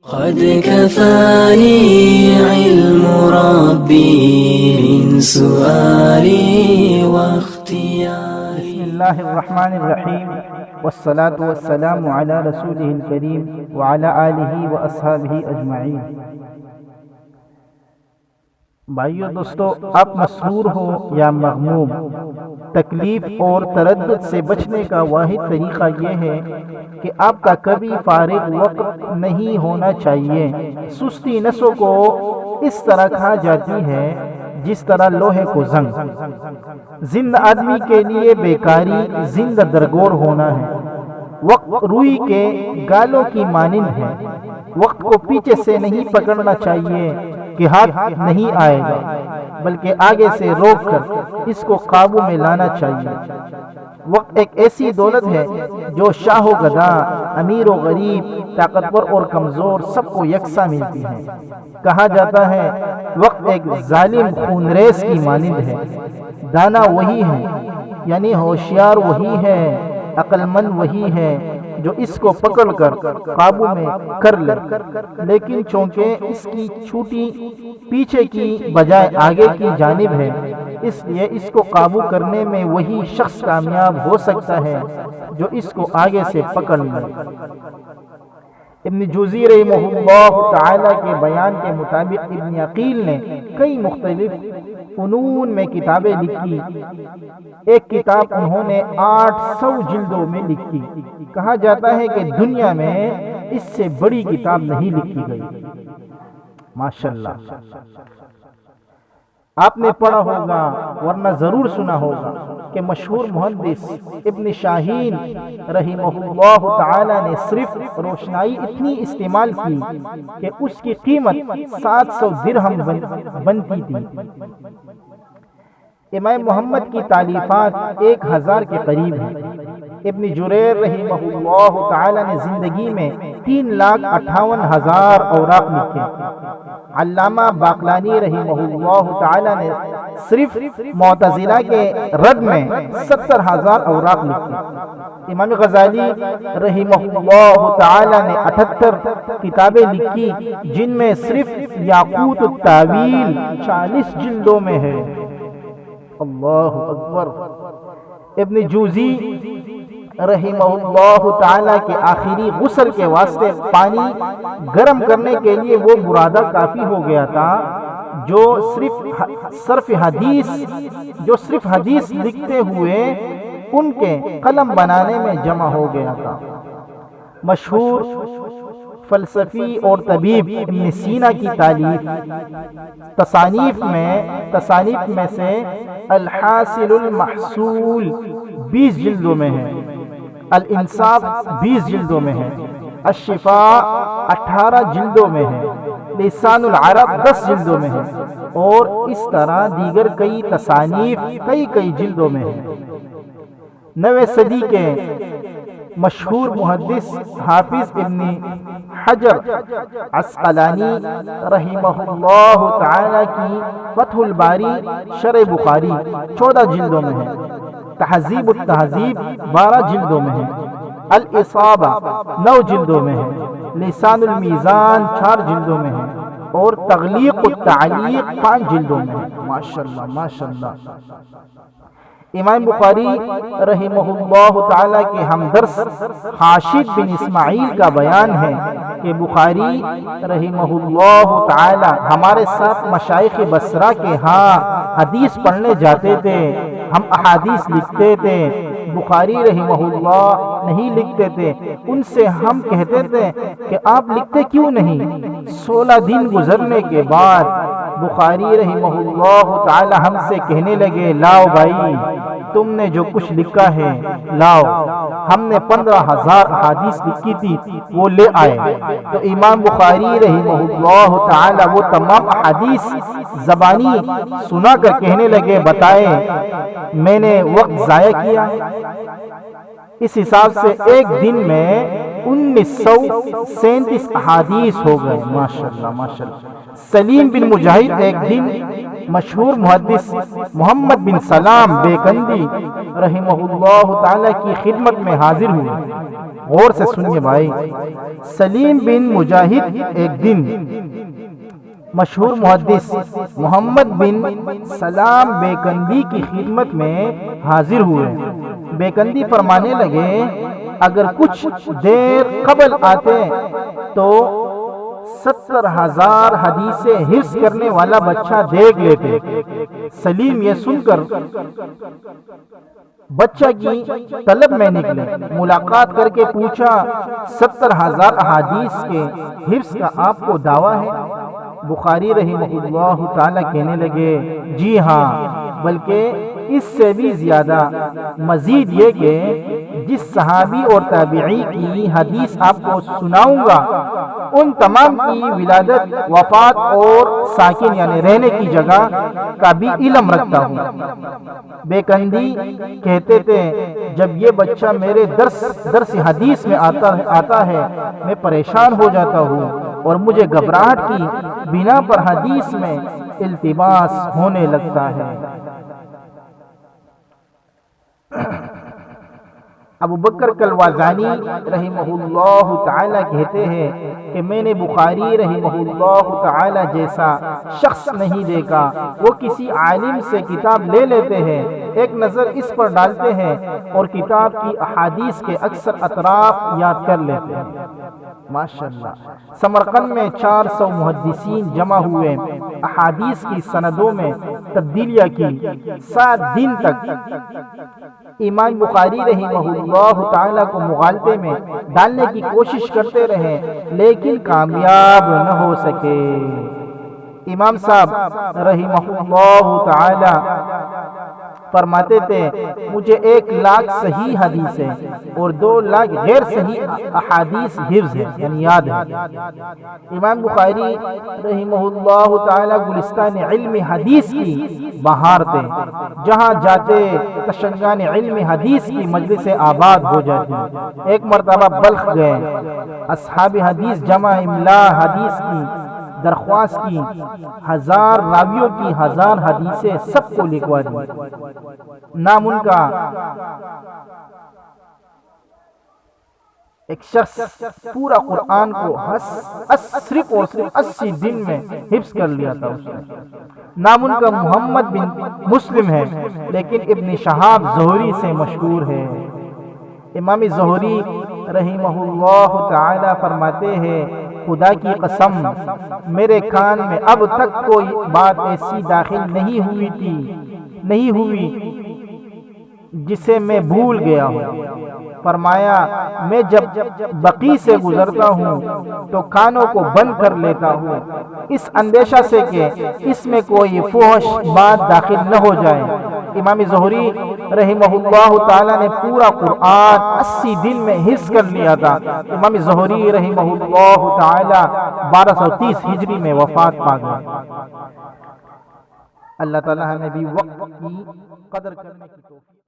قد كفاني علم ربي من سؤالي واختياري. بسم الله الرحمن الرحیم والصلاة والسلام على رسوله الکریم وعلى آلہ واصحابہ اجمعین. بھائیو دوستو، آپ مسرور ہو یا مغموم، تکلیف اور تردد سے بچنے کا واحد طریقہ یہ ہے کہ آپ کا کبھی فارغ وقت نہیں ہونا چاہیے. سستی نسوں کو اس طرح کھا جاتی ہے جس طرح لوہے کو زنگ. زندہ آدمی کے لیے بیکاری زندہ درگور ہونا ہے. وقت روئی کے گالوں کی مانند ہے. وقت کو پیچھے سے نہیں پکڑنا چاہیے کہ ہاتھ نہیں آئے گا، بلکہ آگے سے روک کر اس کو قابو میں لانا چاہیے. وقت ایک ایسی دولت ہے جو شاہ و گدا، امیر و غریب، طاقتور اور کمزور سب کو یکساں ملتی ہے. کہا جاتا ہے وقت ایک ظالم خونریز کی مانند ہے. دانا وہی ہے، یعنی ہوشیار وہی ہے، عقل مند وہی ہے جو اس کو پکڑ کر قابو میں کر لے، لیکن چونکہ اس کی چھوٹی پیچھے کی بجائے آگے کی جانب ہے، اس لیے اس کو قابو کرنے میں وہی شخص کامیاب ہو سکتا ہے جو اس کو آگے سے پکڑ لے. ابن جوزی رحمہ اللہ تعالی کے بیان کے مطابق ابن عقیل نے کئی مختلف فنون میں کتابیں لکھی. ایک کتاب انہوں نے 800 جلدوں میں لکھی. کہا جاتا ہے کہ دنیا میں اس سے بڑی کتاب نہیں لکھی گئی. ماشاءاللہ. آپ نے پڑھا ہوگا ورنہ ضرور سنا ہوگا کہ مشہور محدث ابن شاہین رحمہ اللہ تعالی نے صرف روشنائی اتنی استعمال کی کہ اس کی قیمت 700 درہم بنتی تھی. امام محمد کی تالیفات 1000 کے قریب ہیں. ابن جریر رحمہ اللہ تعالی نے زندگی میں 3,58,000 اوراق لکھے. علامہ باقلانی رحمہ اللہ تعالی نے صرف معتزلہ کے رد میں 70,000 اوراق لکھے. امام غزالی رحمہ اللہ تعالی نے 78 کتابیں لکھی جن میں صرف یاقوت التاویل 40 جلدوں میں ہے. اللہ اکبر. ابن جوزی رحمہ اللہ تعالی کے آخری غسل کے واسطے پانی گرم کرنے کے لیے وہ برادہ کافی ہو گیا تھا جو صرف حدیث لکھتے ہوئے ان کے قلم بنانے میں جمع ہو گیا تھا. مشہور فلسفی اور طبیب ابن سینا کی تصانیف میں سے الحاصل المحصول 20 جلدوں میں ہے. الانصاف 20 جلدوں میں ہے. الشفاء 18 جلدوں میں ہے. لسان العرب 10 جلدوں میں ہے. اور اس طرح دیگر کئی تصانیف کئی جلدوں میں ہے. 9ویں صدی کے مشہور محدث حافظ ابن حجر عسقلانی رحمہ اللہ تعالی کی فتح الباری شرح بخاری 14 جلدوں میں ہے. تہذیب التہذیب 12 جلدوں میں ہے. الاصابہ 9 جلدوں میں ہے. لسان المیزان 4 جلدوں میں ہے. اور تغلیق التعلیق 5 جلدوں میں ہے. ماشاءاللہ ماشاءاللہ. امام بخاری رحمہ اللہ تعالی کے ہمدرس خاشد بن اسماعیل کا بیان ہے کہ بخاری رحمہ اللہ تعالی ہمارے ساتھ مشائخ بصرہ کے ہاں حدیث پڑھنے جاتے تھے. ہم احادیث لکھتے تھے. بخاری رحمہ اللہ نہیں لکھتے تھے. ان سے ہم کہتے تھے کہ آپ لکھتے کیوں نہیں؟ 16 دن گزرنے کے بعد بخاری رحمہ اللہ تعالی ہم سے کہنے لگے لاؤ بھائی، تم نے جو کچھ لکھا ہے لاؤ. ہم نے 15,000 احادیث لکھی تھی وہ لے آئے. تو امام بخاری رحمہ اللہ تعالی وہ تمام احادیث زبانی سنا کر کہنے لگے بتائیں میں نے وقت ضائع کیا؟ اس حساب سے ایک دن میں 1937 احادیث ہو گئے. ماشاءاللہ ماشاءاللہ. سلیم بن مجاہد ایک دن مشہور محدث محمد بن سلام بیکندی رحمہ اللہ تعالی کی خدمت میں حاضر ہوئے. غور سے سنیے بھائی. سلیم بن مجاہد ایک دن مشہور محدث محمد بن سلام بیکندی کی خدمت میں حاضر ہوئے. بیکندی فرمانے لگے اگر کچھ دیر قبل آتے تو 70,000 حدیثیں حفظ کرنے والا بچہ دیکھ لیتے. سلیم یہ سن کر بچہ کی طلب میں نکلے. ملاقات کر کے پوچھا 70,000 احادیث کے حفظ کا آپ کو دعویٰ ہے؟ بخاری رحمہ اللہ تعالی کہنے لگے جی ہاں، بلکہ اس سے بھی زیادہ. مزید یہ کہ جس صحابی اور تابعی کی حدیث آپ کو سناؤں گا ان تمام کی ولادت، وفات اور ساکن یعنی رہنے کی جگہ کا بھی علم رکھتا ہوں. بیکندی کہتے تھے جب یہ بچہ میرے درس حدیث میں آتا ہے میں پریشان ہو جاتا ہوں اور مجھے گھبراہٹ کی بنا پر حدیث میں التباس ہونے لگتا ہے. ابو بکر کلوازانی رحمہ اللہ تعالی کہتے ہیں کہ میں نے بخاری رحمہ اللہ تعالی جیسا شخص نہیں دیکھا. وہ کسی عالم سے کتاب لے لیتے ہیں، ایک نظر اس پر ڈالتے ہیں اور کتاب کی احادیث کے اکثر اطراف یاد کر لیتے ہیں. ماشاءاللہ. سمرقند میں 400 محدثین جمع ہوئے. احادیث کی سندوں میں تبدیلیاں کی. 7 دن تک امام بخاری رحمہ اللہ تعالی کو مغالطے میں ڈالنے کی کوشش کرتے رہے لیکن کامیاب نہ ہو سکے. امام صاحب رحمہ اللہ تعالی فرماتے تھے مجھے 1,00,000 صحیح حدیث ہے اور 2,00,000 غیر صحیح احادیث حفظ ہے یعنی یاد ہے. امام بخاری رحمہ اللہ تعالی گلستان علم حدیث کی بہار تھے. جہاں جاتے تشنگان علم حدیث کی مجلس آباد ہو جاتی. ایک مرتبہ بلخ گئے. اصحاب حدیث جمع املا حدیث کی درخواست کی. 1000 راویوں کی 1000 حدیثیں سب کو لکھوا دی. نام ان کا ایک شخص پورا قرآن کو صرف اور صرف 80 دن میں حفظ کر لیا تھا. نام ان کا محمد بن مسلم ہے لیکن ابن شہاب زہری سے مشہور ہے. امام زہری رحمہ اللہ تعالی فرماتے ہیں خدا کی قسم میرے کان میں اب تک کوئی بات ایسی داخل نہیں ہوئی جسے میں بھول گیا ہوں. فرمایا میں جب بقی سے گزرتا ہوں تو کانوں کو بند کر لیتا ہوں اس اندیشہ سے کہ اس میں کوئی فحش بات داخل نہ ہو جائے. امام زہری رحمہ اللہ تعالی نے پورا قرآن 80 دن میں حفظ کر لیا تھا. امام زہری رحمہ اللہ تعالی 1230 ہجری میں وفات پا گئے. اللہ تعالی ہمیں بھی وقت کی قدر کرنے کی توفیق